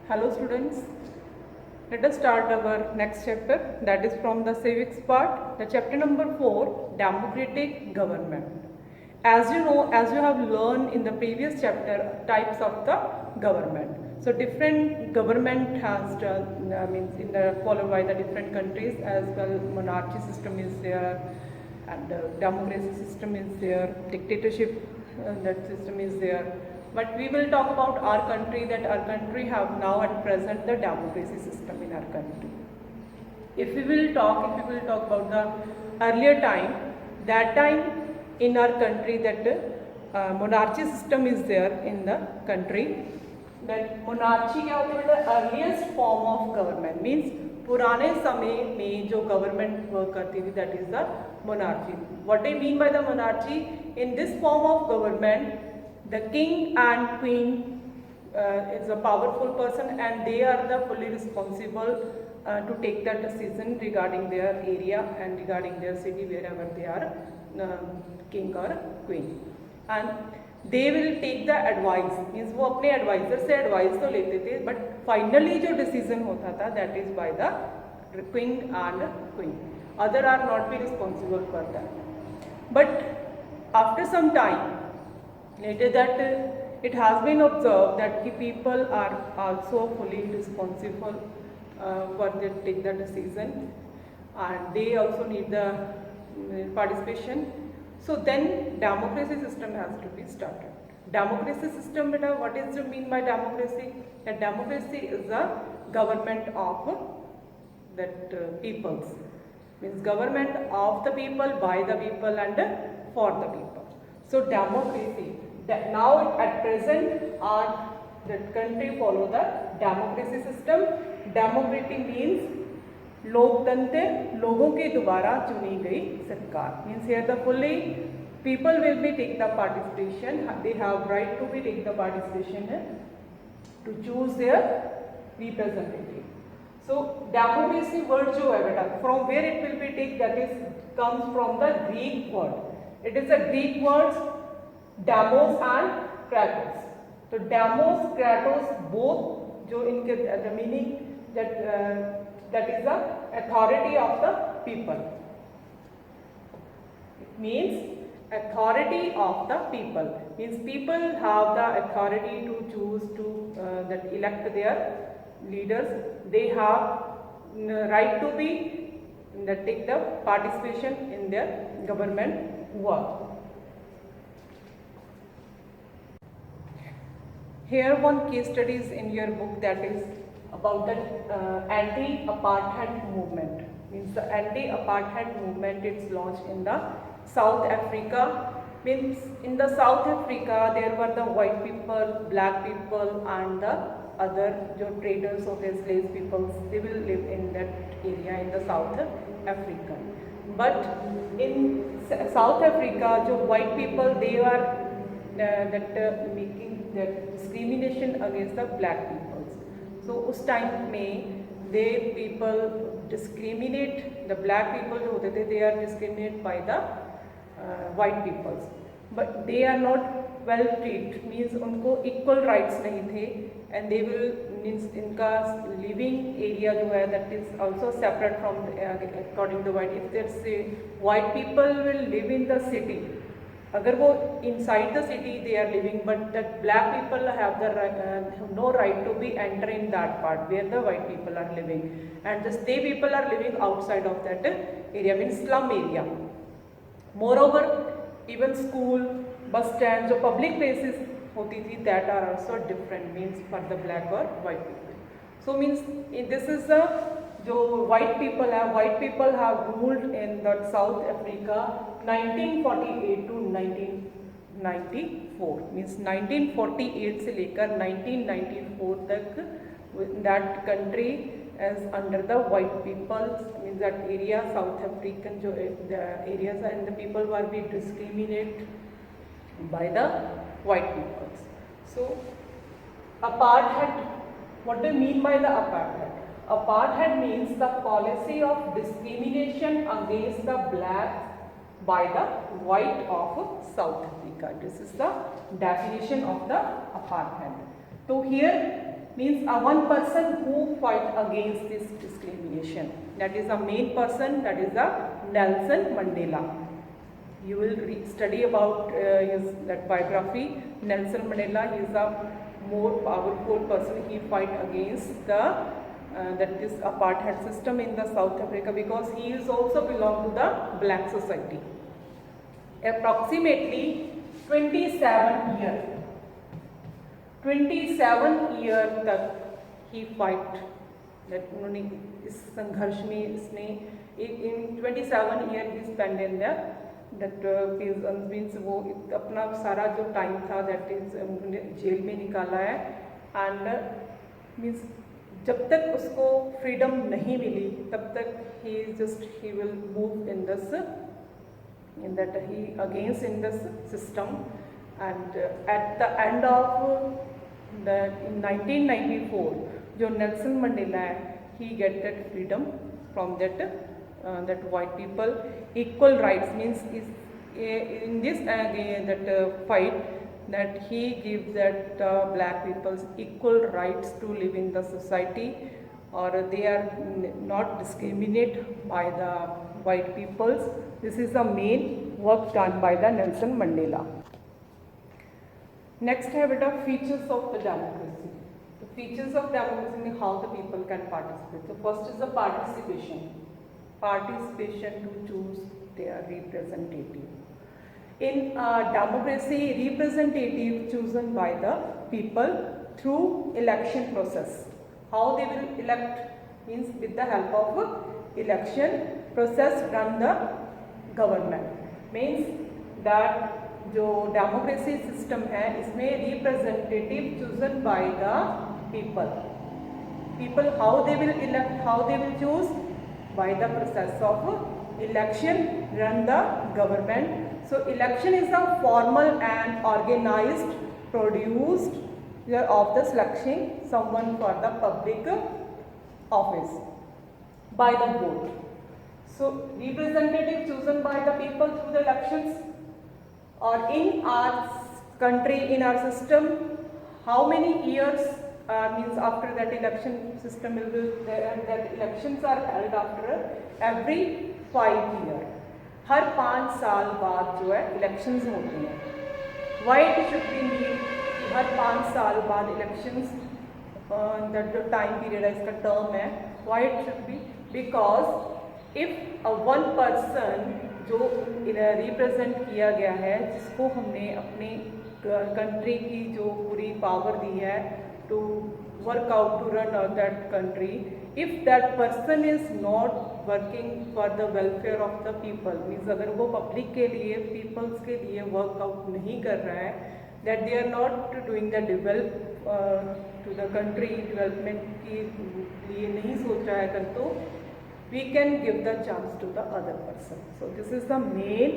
Hello students, let us start our next chapter, that is from the civics part, the chapter number 4, democratic government. As you know, as you have learned in the previous chapter, types of the government. So different government has followed by the different countries as well. Monarchy system is there, and democracy system is there, dictatorship that system is there. But we will talk about our country, that our country have now at present the democracy system in our country. If we will talk about the earlier time, that time in our country that monarchy system is there in the country. That monarchy क्या होती है, the earliest form of government means पुराने समय में जो government work करती थी, that is the monarchy. What I mean by the monarchy, in this form of government, the king and queen is a powerful person and they are the fully responsible to take that decision regarding their area and regarding their city wherever they are king or queen. And they will take the advice, means वो अपने advisor से advice तो लेते थे, but finally जो decision होता था that is by the king and queen. Other are not be responsible for that. But after some time, later that it has been observed that the people are also fully responsible for they take the decision and they also need the participation. So then democracy system has to be started. Democracy system, what is to mean by democracy? That democracy is a government of that peoples, means government of the people, by the people and for the people. So democracy, that now at present our the country follow the democracy system. Democracy means लोकतंत्र, लोगों के द्वारा चुनी गई सरकार. Means here the fully people will be take the participation. They have right to be take the participation to choose their representative. So democracy word जो है बेटा, from where it will be take, that is comes from the Greek word. It is a Greek word, demos and kratos. So demos, kratos both जो इनके the meaning that is the authority of the people. It means authority of the people. Means people have the authority to choose to that elect their leaders. They have right to be that take the participation in their government work. Here one case study is in your book, that is about the anti-apartheid movement. Means the anti-apartheid movement, it's launched in the South Africa. Means in the South Africa there were the white people, black people and the other traders of the slave peoples. They will live in that area in the South Africa. But in South Africa, white people, they were making that discrimination against the black peoples. So उस time में they people discriminate the black people जो होते थे, they are discriminated by the white peoples. But they are not well treated, means उनको equal rights नहीं थे, and they will means इनका living area जो है that is also separate from according to white. If let's say white people will live in the city, अगर वो inside the city they are living, but that black people have the no right to be enter in that part where the white people are living, and just they people are living outside of that area, means slum area. Moreover, even school, bus stands, जो public places होती थी, that are also different, means for the black or white people. So means this is the जो white people have ruled in the South Africa 1948 to 1994, means 1948 से लेकर 1994 तक that country is under the white people, means that area South African जो the areas and the people were being discriminated by the white peoples. So apartheid, what do you mean by the apartheid? Apartheid means the policy of discrimination against the blacks by the white of South Africa. This is the definition of the apartheid. So here means a one person who fight against this discrimination. That is a main person, that is a Nelson Mandela. You will study about his that biography. Nelson Mandela, he is a more powerful person. He fight against the that is apartheid system in the South Africa, because he is also belong to the black society. Approximately 27 year तक ही fight that उन्होंने इस संघर्ष में इसने in 27 year he spent in the that means वो अपना सारा जो टाइम था that is जेल में निकाला है, and means जब तक उसको फ्रीडम नहीं मिली तब तक he will move in this in that he against in this system, and at the end of the in 1994 जो नेल्सन मंडेला है he get that freedom from that white people. Equal rights means is in this that fight that he gives that black people's equal rights to live in the society, or they are not discriminated by the white peoples. This is the main work done by the Nelson Mandela. Next है बेटा features of the democracy. The features of democracy mean how the people can participate. So first is the participation to choose their representative. In democracy, representative chosen by the people through election process. How they will elect means with the help of election process run the government. Means that जो democracy system है इसमें representative chosen by the people how they will elect, how they will choose by the process of election run the government. So election is a formal and organized produced of the selecting someone for the public office by the vote. So representative chosen by the people through the elections. Or in our country, in our system, how many years means after that election system will be there, and that elections are held after every 5 years. हर 5 साल बाद जो है elections होती हैं. Why it should be need हर 5 साल बाद elections that जो time period है इसका टर्म है. Why it should be? Because if one person जो रिप्रेजेंट किया गया है, जिसको हमने अपने कंट्री की जो पूरी पावर दी है to work out to run out that country, if that person is not working for the welfare of the people, means अगर वो पब्लिक के लिए, पीपल्स के लिए वर्कआउट नहीं कर रहा है, that they are not doing the develop to the country, development के लिए नहीं सोच रहा है कर, तो we can give the chance to the other person. So this is the main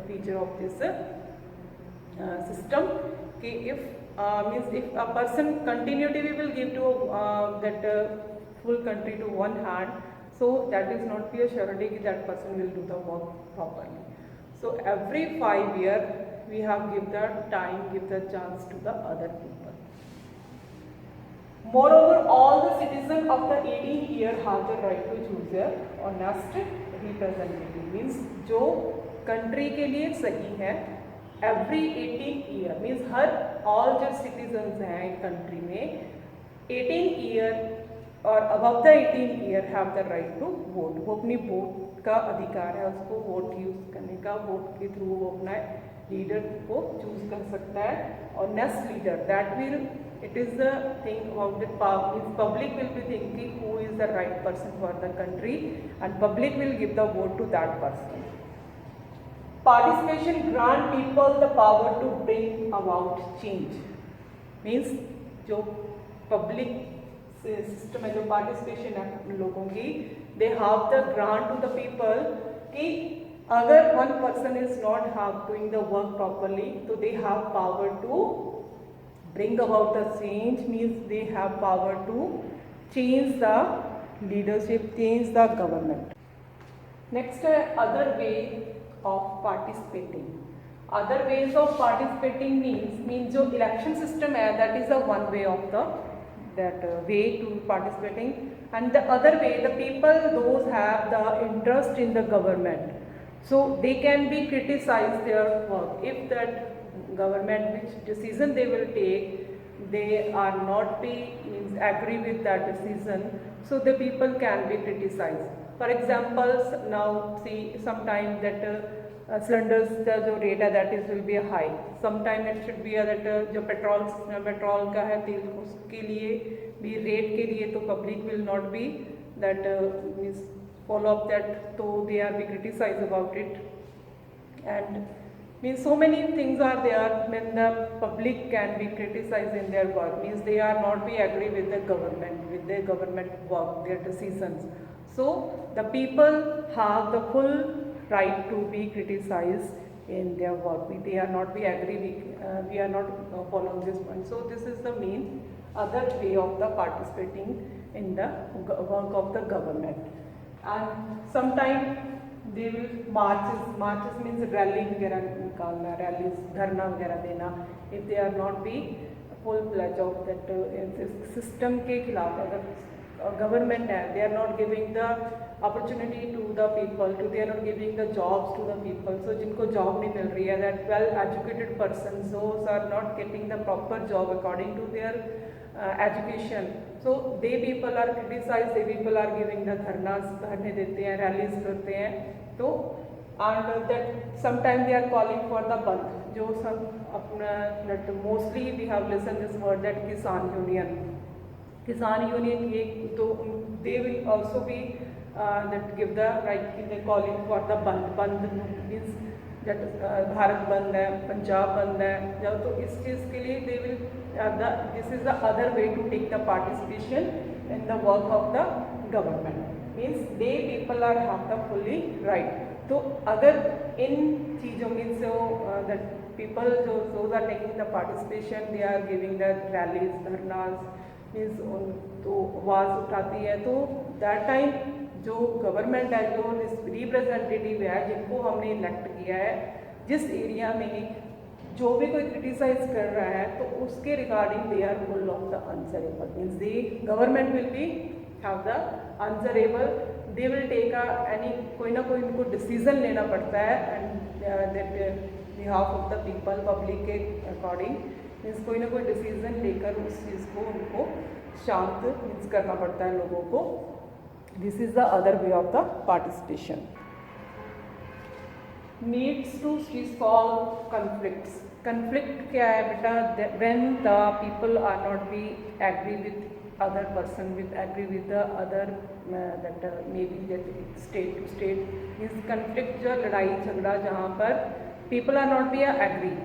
feature of this system. Okay, if a person continuity we will give to that full country to one hand, so that is not be a surety that person will do the work properly. So every 5 years we have give the time, give the chance to the other people. Moreover, all the citizens of the 18 year have the right to choose their honest representative. Means जो country के लिए सही है, every 18 year means हर all जो citizens हैं country में 18 year और above the 18 year have the right to vote. वो अपनी वोट का अधिकार है, उसको वोट यूज करने का, वोट के थ्रू वो अपना लीडर को चूज कर सकता है. और next leader that will it is the thing about the public will be thinking who is the right person for the country, and public will give the vote to that person. Participation grant people the power to bring about change. Means जो public system है, जो participation है लोगों की, they have the grant to the people कि अगर one person is not doing the work properly, so they have power to bring about the change, means they have power to change the leadership, change the government. Next, other way of participating. Other ways of participating means जो election system है, that is the one way of the way to participating, and the other way, the people those have the interest in the government, so they can be criticized their work. If that government which decision they will take, they are not be agree with that decision, so the people can be criticized. For example, now see sometime that cylinders का जो rate है that is will be high, sometime it should be that जो petrol का है तेल, उसके लिए भी रेट के लिए तो public will not be that means follow up that, तो they are be criticized about it. And means so many things are there when the public can be criticized in their work, means they are not be agree with the government work, their decisions. So the people have the full right to be criticized in their work. They are not be agree, we are not following this point. So this is the main other way of the participating in the work of the government. And sometime they will marches means rally वगैरह निकालना, rallies, धरना वगैरह देना, if they are not be full pledge of that system के खिलाफ, अगर government है, they are not giving the opportunity to the people, they are not giving the jobs to the people, so जिनको job नहीं मिल रही है, that well educated persons, those are not getting the proper job according to their education, so they people are criticized, they people are giving the धरने देते हैं, rallies करते हैं, तो and that sometimes they are calling for the बंद, जो सब अपना that mostly we have listened this word that किसान union ये तो they will also be that give the right, they calling for the बंद means that भारत बंद है, पंजाब बंद है, या तो इस चीज़ के लिए they will this is the other way to take the participation in the work of the government, means they people are have the fully right. तो अगर इन चीज़ों में से that people those are taking the participation, they are giving the rallies, धरनास, means तो आवाज़ उठाती है, तो that time जो गवर्नमेंट है, जो रिप्रेजेंटेटिव है, जिनको हमने इलेक्ट किया है, जिस एरिया में जो भी कोई क्रिटिसाइज कर रहा है, तो उसके regarding they are full of the answerable, means they government will be have the answerable, they will take any कोई ना कोई उनको डिसीजन लेना पड़ता है, and that behalf of the people public के अकॉर्डिंग, मीन्स कोई ना कोई डिसीजन लेकर उस चीज़ को उनको शांत मीन्स करना पड़ता है लोगों को. This is the other way of the participation. Needs to resolve conflicts. Conflict क्या है बेटा? When the people are not be agree with other person, with agree with the other that maybe that state to state, is conflict जो लड़ाई झगड़ा जहाँ पर people are not be agree,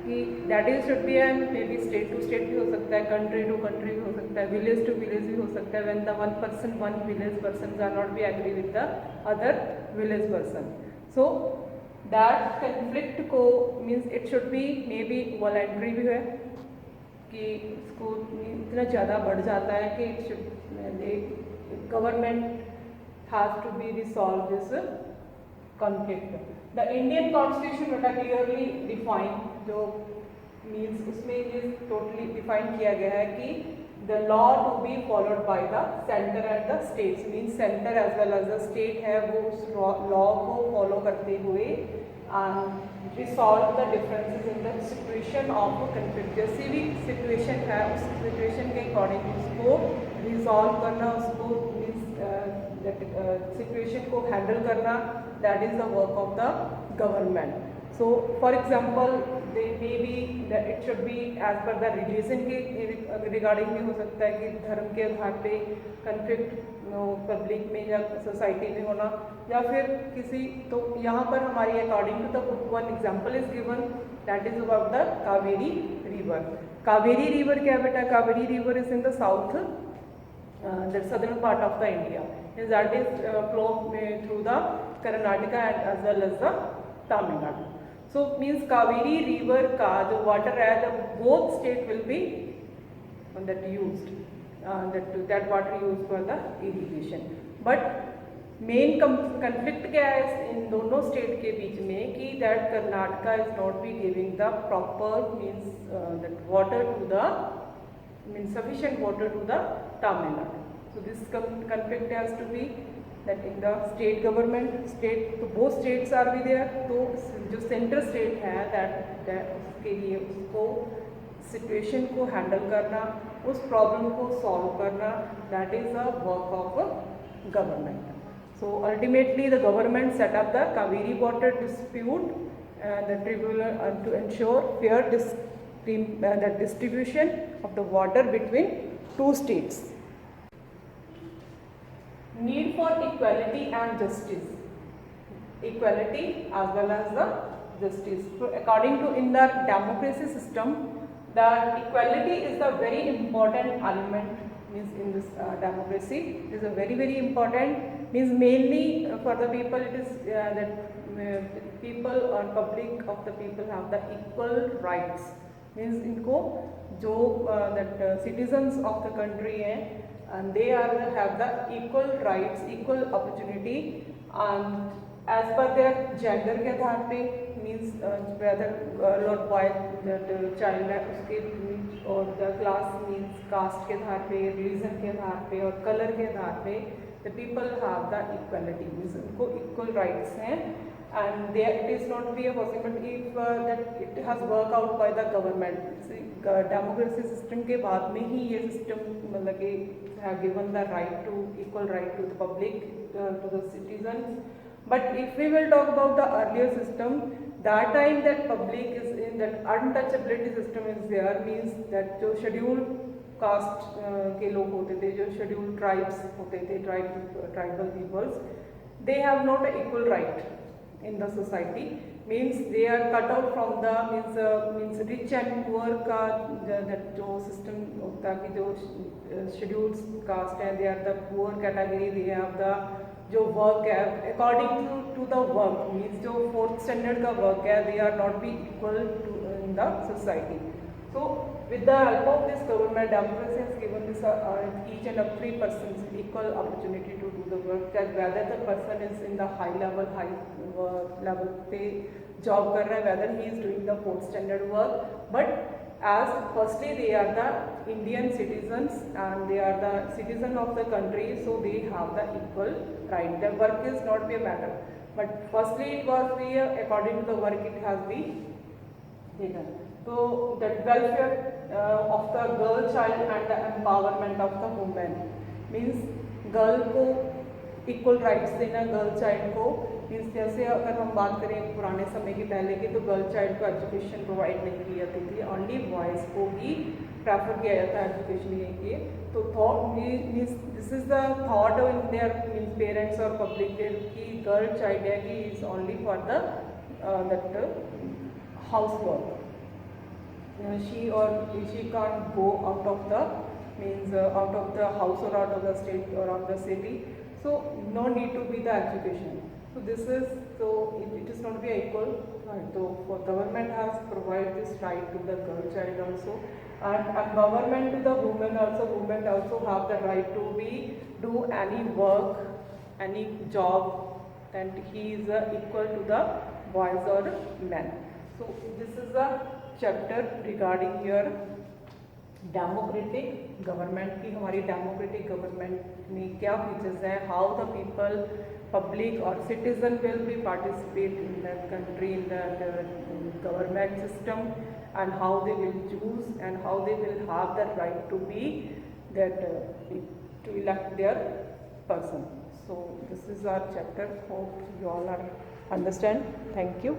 कि that is should be and maybe state to state भी हो सकता है, country to country भी हो सकता है, village to village भी हो सकता है, when the one village persons are not be agree with the other village person, so that conflict को means it should be maybe voluntary भी है, कि इसको इतना ज़्यादा बढ़ जाता है कि it should government has to be resolve this conflict. The Indian Constitution बेटा clearly define, जो means उसमें ये totally define किया गया है कि the law to be followed by the center and the states, means center as well as the state है, वो उस law को follow करते हुए resolve the differences in the situation of conflict. जैसी भी situation है, उस situation के according उसको resolve करना, उसको means situation को handle करना, that is the work of the government. So for example, they maybe that it should be as per the religion के regarding भी हो सकता है कि धर्म के आधार पे conflict पब्लिक में या सोसाइटी में होना, या फिर किसी, तो यहाँ पर हमारी according to the book one example is given, that is about the Kaveri river. Kaveri river क्या बेटा? Kaveri river is in the south the southern part of the India, is that is flow through the Karnataka and as well as the Tamil Nadu. So means Kaveri river का जो water है, the both state will be that used, that water used for the irrigation. But main conflict क्या है इन दोनों state के बीच में कि that Karnataka is not be giving the proper means that water to the means sufficient water to the Tamil Nadu. So this conflict has to be that in the state government state तो both states are भी there. तो जो central state है that उसके लिए उसको situation को handle करना, उस प्रॉब्लम को सॉल्व करना, that is a work of government. So ultimately the government set up the Kaveri water dispute the tribunal to ensure fair the distribution of the water between two states. Need for equality and justice. Equality as well as the justice. So according to in the democracy system, the equality is the very important element means in this democracy. It is a very important means mainly for the people it is that people or public of the people have the equal rights. Means इनको जो that citizens of the country हैं and they are have the equal rights, equal opportunity and as per their gender के आधार पे means whether girl or boy that child है उसके और the class means caste के आधार पे, religion के आधार पे और color के आधार पे the people have the equality means उनको equal rights हैं and there it is not be a possibility if that it has worked out by the government. Democracy system के बाद में ही ये सिस्टम मतलब कि have given the right to equal right to the public to the citizens. But if we will talk about the earlier system, that time that public is in that untouchability system is there means that जो scheduled caste के लोग होते थे, जो scheduled tribes होते थे, tribal peoples, they have not an equal right in the society. Means they are cut out from the means rich and poor का that जो system होता है कि जो scheduled caste है, they are the poor category, they have the जो work है according to the work means जो 4th standard का work है they are not be equal to in the society. So with the help of this government, democracy has given this each and every person equal opportunity to do the work, that whether the person is in the high level पे job कर रहा है, whether he is doing the 4th standard work, but as firstly they are the Indian citizens and they are the citizen of the country, so they have the equal right. The work is not be a matter, but firstly it was be according to the work it has been taken. So that welfare of the girl child and the empowerment of the woman means girl को equal rights देना, girl child को means जैसे अगर हम बात करें पुराने समय के पहले की तो गर्ल चाइल्ड को एजुकेशन प्रोवाइड नहीं की जाती थी, ओनली बॉयज़ को ही प्रेफर किया जाता है एजुकेशन लिए किए. तो thought means this is the thought in their means parents और पब्लिक की गर्ल चाइल्ड है कि is only for the that house work. She can't go out of the means out of the house or out of the state or out of the city, so no need to be the education. So this is so it is not be equal right. So for government has provided this right to the girl child also, and empowerment to the women also. Women also have the right to be do any work, any job, and he is equal to the boys or men. So this is a chapter regarding your democratic government की. हमारी democratic government में क्या features हैं, how the people public और citizen will be participate in the country in the government system and how they will choose and how they will have the right to be that to elect their person. So this is our chapter. Hope you all are understand. Thank you.